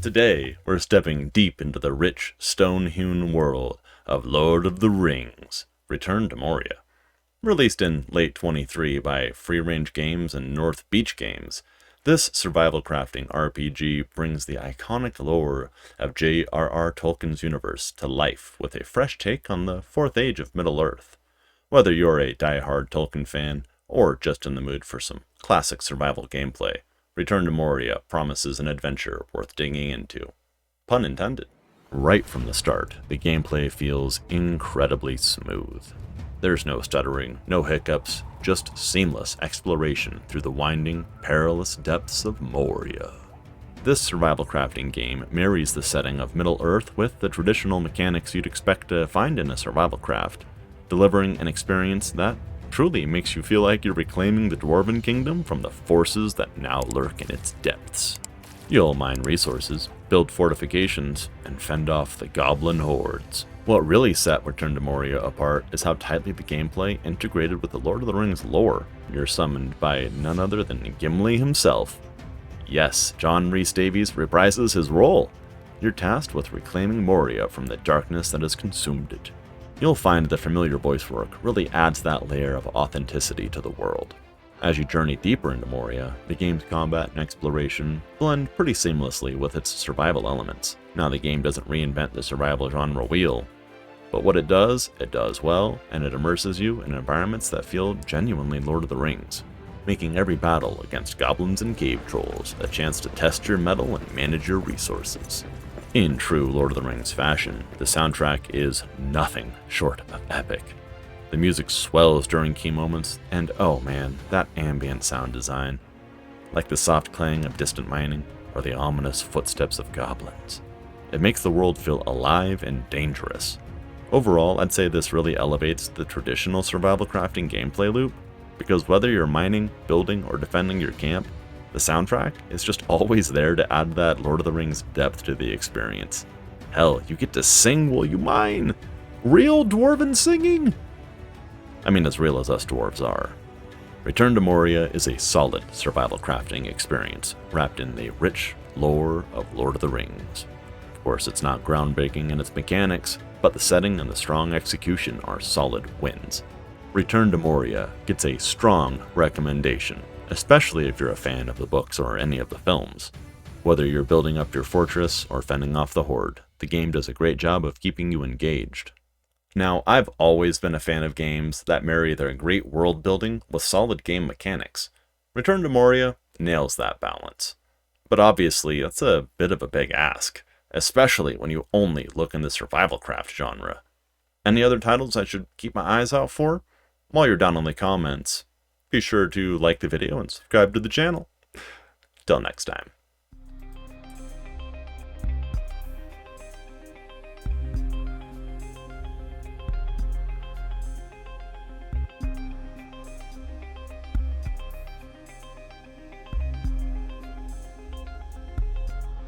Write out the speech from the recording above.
Today, we're stepping deep into the rich, stone-hewn world of Lord of the Rings, Return to Moria. Released in late 23 by Free Range Games and North Beach Games, this survival crafting RPG brings the iconic lore of J.R.R. Tolkien's universe to life with a fresh take on the Fourth Age of Middle-earth. Whether you're a die-hard Tolkien fan, or just in the mood for some classic survival gameplay, Return to Moria promises an adventure worth digging into. Pun intended. Right from the start, the gameplay feels incredibly smooth. There's no stuttering, no hiccups, just seamless exploration through the winding, perilous depths of Moria. This survival crafting game marries the setting of Middle-earth with the traditional mechanics you'd expect to find in a survival craft, delivering an experience that truly makes you feel like you're reclaiming the Dwarven Kingdom from the forces that now lurk in its depths. You'll mine resources, build fortifications, and fend off the goblin hordes. What really set Return to Moria apart is how tightly the gameplay integrated with the Lord of the Rings lore. You're summoned by none other than Gimli himself. Yes, John Rhys Davies reprises his role. You're tasked with reclaiming Moria from the darkness that has consumed it. You'll find the familiar voice work really adds that layer of authenticity to the world. As you journey deeper into Moria, the game's combat and exploration blend pretty seamlessly with its survival elements. Now, the game doesn't reinvent the survival genre wheel, but what it does well, and it immerses you in environments that feel genuinely Lord of the Rings, making every battle against goblins and cave trolls a chance to test your mettle and manage your resources. In true Lord of the Rings fashion, the soundtrack is nothing short of epic. The music swells during key moments, and oh man, that ambient sound design. Like the soft clang of distant mining, or the ominous footsteps of goblins. It makes the world feel alive and dangerous. Overall, I'd say this really elevates the traditional survival crafting gameplay loop, because whether you're mining, building, or defending your camp, the soundtrack is just always there to add that Lord of the Rings depth to the experience. Hell, you get to sing while you mine! Real dwarven singing! I mean, as real as us dwarves are. Return to Moria is a solid survival crafting experience, wrapped in the rich lore of Lord of the Rings. Of course, it's not groundbreaking in its mechanics, but the setting and the strong execution are solid wins. Return to Moria gets a strong recommendation, especially if you're a fan of the books or any of the films. Whether you're building up your fortress or fending off the horde, the game does a great job of keeping you engaged. Now, I've always been a fan of games that marry their great world building with solid game mechanics. Return to Moria nails that balance. But obviously, that's a bit of a big ask, especially when you only look in the survival craft genre. Any other titles I should keep my eyes out for? While you're down in the comments, be sure to like the video and subscribe to the channel. Till next time.